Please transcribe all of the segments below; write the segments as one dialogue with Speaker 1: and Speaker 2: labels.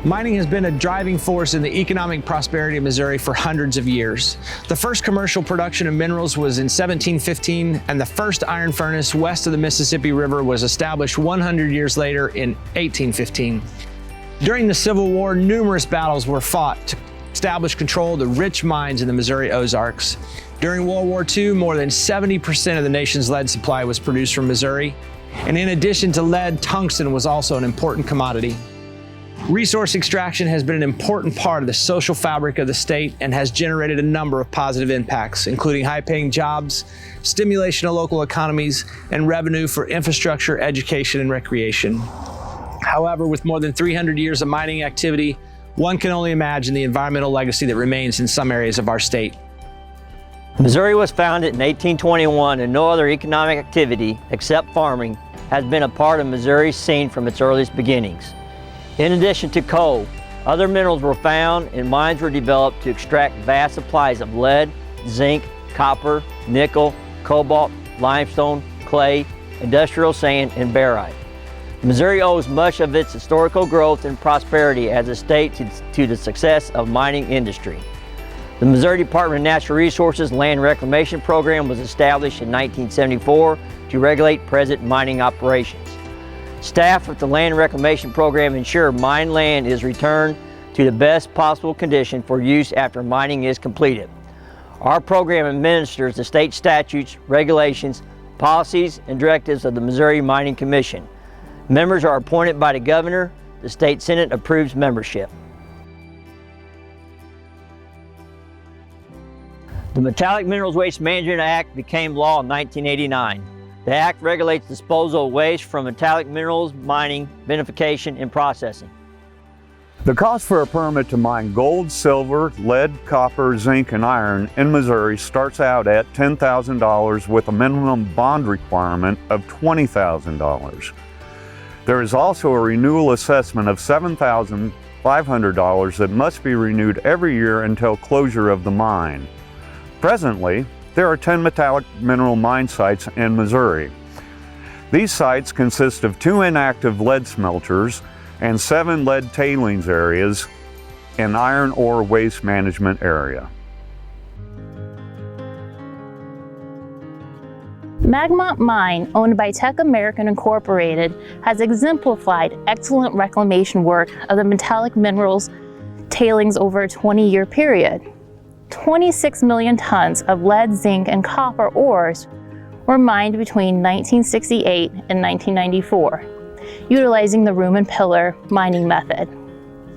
Speaker 1: Mining has been a driving force in the economic prosperity of Missouri for hundreds of years. The first commercial production of minerals was in 1715, and the first iron furnace west of the Mississippi River was established 100 years later in 1815. During the Civil War, numerous battles were fought to establish control of the rich mines in the Missouri Ozarks. During World War II, more than 70% of the nation's lead supply was produced from Missouri. And in addition to lead, tungsten was also an important commodity. Resource extraction has been an important part of the social fabric of the state and has generated a number of positive impacts, including high-paying jobs, stimulation of local economies, and revenue for infrastructure, education, and recreation. However, with more than 300 years of mining activity, one can only imagine the environmental legacy that remains in some areas of our state.
Speaker 2: Missouri was founded in 1821, and no other economic activity, except farming, has been a part of Missouri's scene from its earliest beginnings. In addition to coal, other minerals were found and mines were developed to extract vast supplies of lead, zinc, copper, nickel, cobalt, limestone, clay, industrial sand, and barite. Missouri owes much of its historical growth and prosperity as a state to the success of mining industry. The Missouri Department of Natural Resources Land Reclamation Program was established in 1974 to regulate present mining operations. Staff at the Land Reclamation Program ensure mined land is returned to the best possible condition for use after mining is completed. Our program administers the state statutes, regulations, policies, and directives of the Missouri Mining Commission. Members are appointed by the governor. The state senate approves membership. The Metallic Minerals Waste Management Act became law in 1989. The Act regulates disposal of waste from metallic minerals, mining, beneficiation, and processing.
Speaker 3: The cost for a permit to mine gold, silver, lead, copper, zinc, and iron in Missouri starts out at $10,000 with a minimum bond requirement of $20,000. There is also a renewal assessment of $7,500 that must be renewed every year until closure of the mine. Presently, there are 10 metallic mineral mine sites in Missouri. These sites consist of 2 inactive lead smelters and 7 lead tailings areas and iron ore waste management area.
Speaker 4: Magmont Mine, owned by Teck American Incorporated, has exemplified excellent reclamation work of the metallic minerals tailings over a 20-year period. 26 million tons of lead, zinc, and copper ores were mined between 1968 and 1994, utilizing the room and pillar mining method.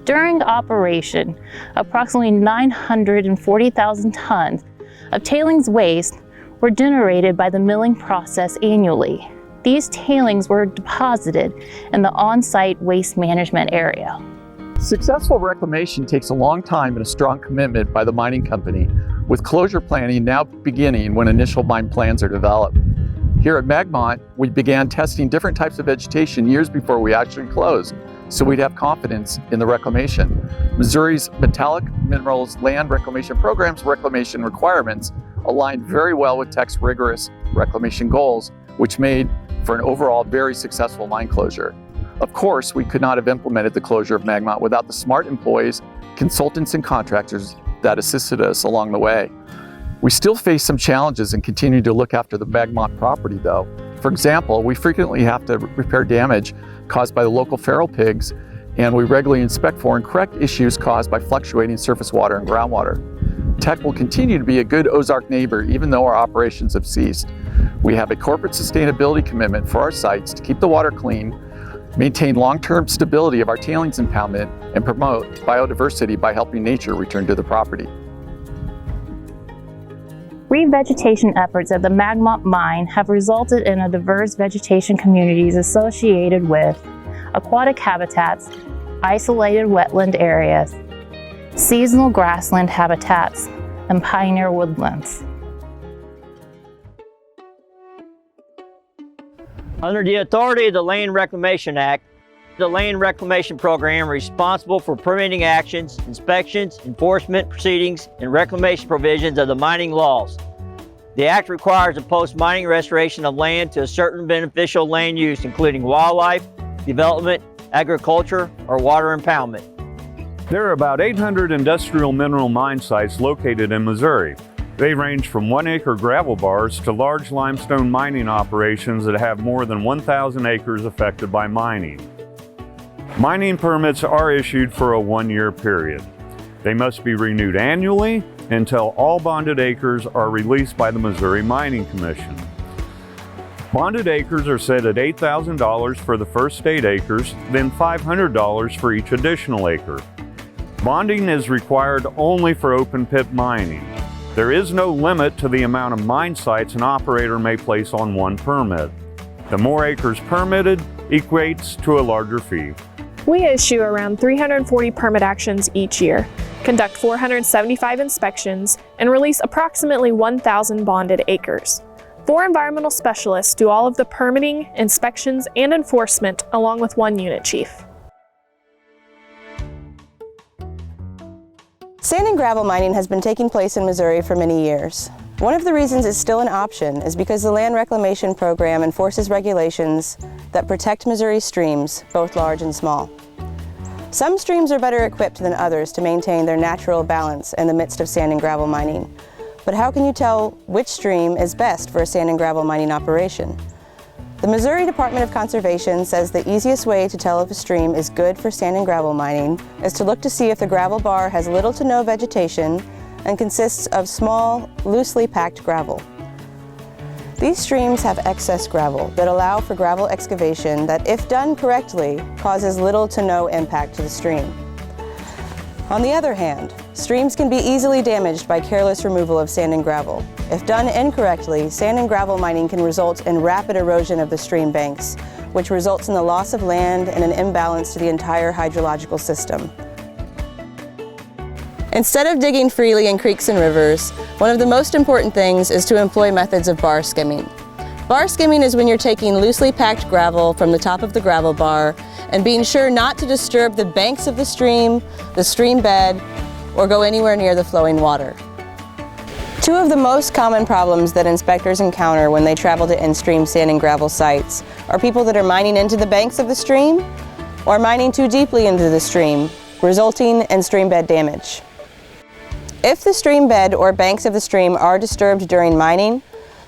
Speaker 4: During operation, approximately 940,000 tons of tailings waste were generated by the milling process annually. These tailings were deposited in the on-site waste management area.
Speaker 5: Successful reclamation takes a long time and a strong commitment by the mining company, with closure planning now beginning when initial mine plans are developed. Here at Magmont, we began testing different types of vegetation years before we actually closed, so we'd have confidence in the reclamation. Missouri's Metallic Minerals Land Reclamation Program's reclamation requirements aligned very well with Tech's rigorous reclamation goals, which made for an overall very successful mine closure. Of course, we could not have implemented the closure of Magmont without the smart employees, consultants, and contractors that assisted us along the way. We still face some challenges and continue to look after the Magmont property though. For example, we frequently have to repair damage caused by the local feral pigs, and we regularly inspect for and correct issues caused by fluctuating surface water and groundwater. Tech will continue to be a good Ozark neighbor even though our operations have ceased. We have a corporate sustainability commitment for our sites to keep the water clean, maintain long-term stability of our tailings impoundment, and promote biodiversity by helping nature return to the property.
Speaker 4: Revegetation efforts at the Magmont mine have resulted in a diverse vegetation communities associated with aquatic habitats, isolated wetland areas, seasonal grassland habitats, and pioneer woodlands.
Speaker 2: Under the authority of the Land Reclamation Act, the Land Reclamation Program is responsible for permitting actions, inspections, enforcement proceedings, and reclamation provisions of the mining laws. The Act requires a post-mining restoration of land to a certain beneficial land use, including wildlife, development, agriculture, or water impoundment.
Speaker 3: There are about 800 industrial mineral mine sites located in Missouri. They range from 1-acre gravel bars to large limestone mining operations that have more than 1,000 acres affected by mining. Mining permits are issued for a 1-year period. They must be renewed annually until all bonded acres are released by the Missouri Mining Commission. Bonded acres are set at $8,000 for the first 8 acres, then $500 for each additional acre. Bonding is required only for open pit mining. There is no limit to the amount of mine sites an operator may place on one permit. The more acres permitted equates to a larger fee.
Speaker 6: We issue around 340 permit actions each year, conduct 475 inspections, and release approximately 1,000 bonded acres. 4 environmental specialists do all of the permitting, inspections, and enforcement, along with 1 unit chief.
Speaker 7: Sand and gravel mining has been taking place in Missouri for many years. One of the reasons it's still an option is because the Land Reclamation Program enforces regulations that protect Missouri streams, both large and small. Some streams are better equipped than others to maintain their natural balance in the midst of sand and gravel mining. But how can you tell which stream is best for a sand and gravel mining operation? The Missouri Department of Conservation says the easiest way to tell if a stream is good for sand and gravel mining is to look to see if the gravel bar has little to no vegetation and consists of small, loosely packed gravel. These streams have excess gravel that allow for gravel excavation that, if done correctly, causes little to no impact to the stream. On the other hand, streams can be easily damaged by careless removal of sand and gravel. If done incorrectly, sand and gravel mining can result in rapid erosion of the stream banks, which results in the loss of land and an imbalance to the entire hydrological system. Instead of digging freely in creeks and rivers, one of the most important things is to employ methods of bar skimming. Bar skimming is when you're taking loosely packed gravel from the top of the gravel bar and being sure not to disturb the banks of the stream bed, or go anywhere near the flowing water. 2 of the most common problems that inspectors encounter when they travel to in-stream sand and gravel sites are people that are mining into the banks of the stream or mining too deeply into the stream, resulting in stream bed damage. If the stream bed or banks of the stream are disturbed during mining,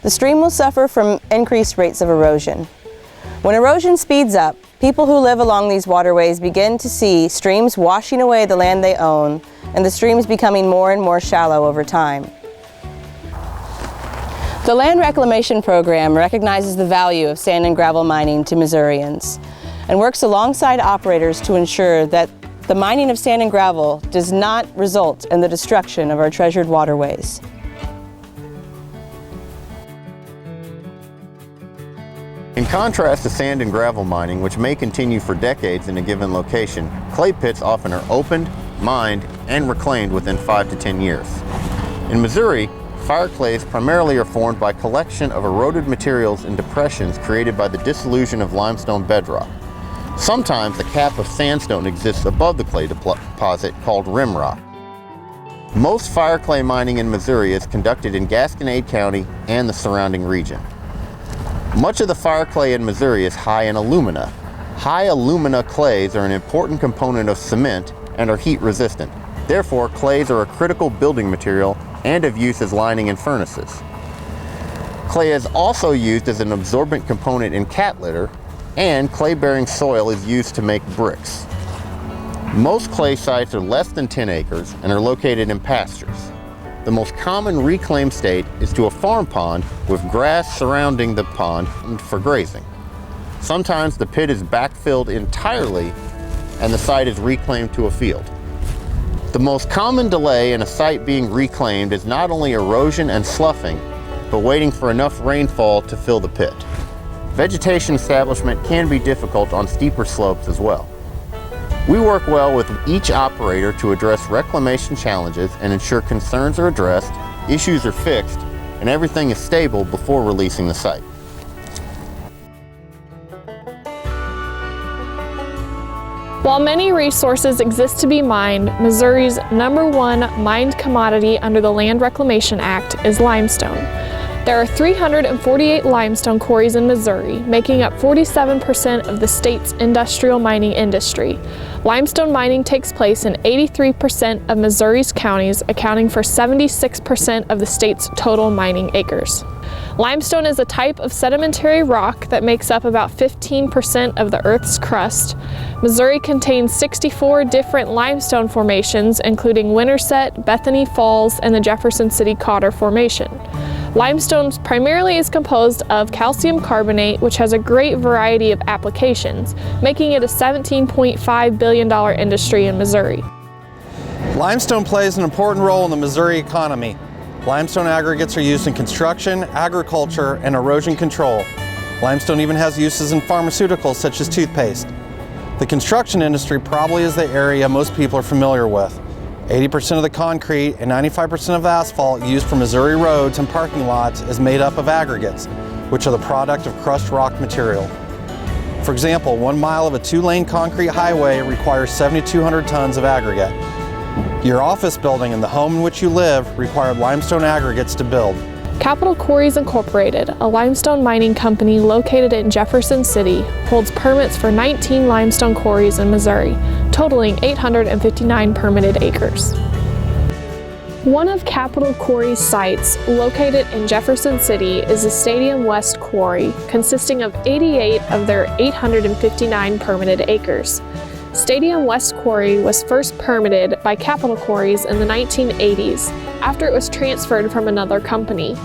Speaker 7: the stream will suffer from increased rates of erosion. When erosion speeds up, people who live along these waterways begin to see streams washing away the land they own and the streams becoming more and more shallow over time. The Land Reclamation Program recognizes the value of sand and gravel mining to Missourians and works alongside operators to ensure that the mining of sand and gravel does not result in the destruction of our treasured waterways.
Speaker 8: In contrast to sand and gravel mining, which may continue for decades in a given location, clay pits often are opened, mined, and reclaimed within 5 to 10 years. In Missouri, fire clays primarily are formed by collection of eroded materials in depressions created by the dissolution of limestone bedrock. Sometimes a cap of sandstone exists above the clay deposit called rim rock. Most fire clay mining in Missouri is conducted in Gasconade County and the surrounding region. Much of the fire clay in Missouri is high in alumina. High alumina clays are an important component of cement and are heat resistant. Therefore, clays are a critical building material and of use as lining in furnaces. Clay is also used as an absorbent component in cat litter, and clay-bearing soil is used to make bricks. Most clay sites are less than 10 acres and are located in pastures. The most common reclaimed state is to a farm pond with grass surrounding the pond for grazing. Sometimes the pit is backfilled entirely and the site is reclaimed to a field. The most common delay in a site being reclaimed is not only erosion and sloughing, but waiting for enough rainfall to fill the pit. Vegetation establishment can be difficult on steeper slopes as well. We work well with each operator to address reclamation challenges and ensure concerns are addressed, issues are fixed, and everything is stable before releasing the site.
Speaker 6: While many resources exist to be mined, Missouri's #1 mined commodity under the Land Reclamation Act is limestone. There are 348 limestone quarries in Missouri, making up 47% of the state's industrial mining industry. Limestone mining takes place in 83% of Missouri's counties, accounting for 76% of the state's total mining acres. Limestone is a type of sedimentary rock that makes up about 15% of the Earth's crust. Missouri contains 64 different limestone formations, including Winterset, Bethany Falls, and the Jefferson City Cotter Formation. Limestone primarily is composed of calcium carbonate, which has a great variety of applications, making it a $17.5 billion industry in Missouri.
Speaker 9: Limestone plays an important role in the Missouri economy. Limestone aggregates are used in construction, agriculture, and erosion control. Limestone even has uses in pharmaceuticals such as toothpaste. The construction industry probably is the area most people are familiar with. 80% of the concrete and 95% of the asphalt used for Missouri roads and parking lots is made up of aggregates, which are the product of crushed rock material. For example, 1 mile of a 2-lane concrete highway requires 7,200 tons of aggregate. Your office building and the home in which you live required limestone aggregates to build.
Speaker 6: Capital Quarries Incorporated, a limestone mining company located in Jefferson City, holds permits for 19 limestone quarries in Missouri, totaling 859 permitted acres. One of Capital Quarry's sites, located in Jefferson City, is the Stadium West Quarry, consisting of 88 of their 859 permitted acres. Stadium West Quarry was first permitted by Capital Quarries in the 1980s, after it was transferred from another company.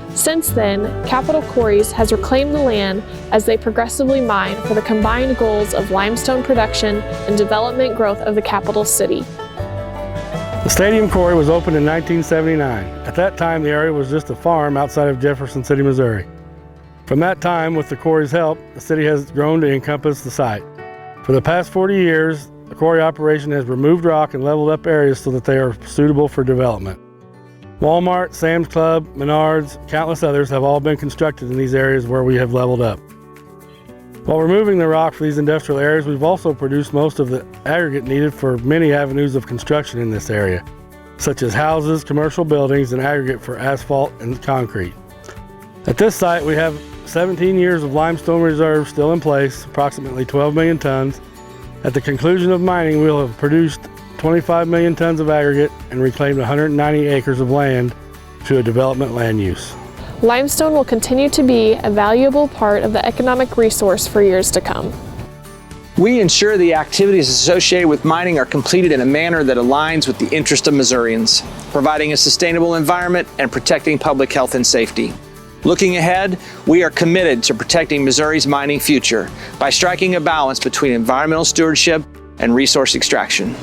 Speaker 6: Since then, Capital Quarries has reclaimed the land as they progressively mine for the combined goals of limestone production and development growth of the capital city.
Speaker 10: The Stadium Quarry was opened in 1979. At that time, the area was just a farm outside of Jefferson City, Missouri. From that time, with the quarry's help, the city has grown to encompass the site. For the past 40 years, the quarry operation has removed rock and leveled up areas so that they are suitable for development. Walmart, Sam's Club, Menards, countless others have all been constructed in these areas where we have leveled up. While removing the rock for these industrial areas, we've also produced most of the aggregate needed for many avenues of construction in this area, such as houses, commercial buildings, and aggregate for asphalt and concrete. At this site, we have 17 years of limestone reserves still in place, approximately 12 million tons. At the conclusion of mining, we will have produced 25 million tons of aggregate and reclaimed 190 acres of land to a development land use.
Speaker 6: Limestone will continue to be a valuable part of the economic resource for years to come.
Speaker 1: We ensure the activities associated with mining are completed in a manner that aligns with the interest of Missourians, providing a sustainable environment and protecting public health and safety. Looking ahead, we are committed to protecting Missouri's mining future by striking a balance between environmental stewardship and resource extraction.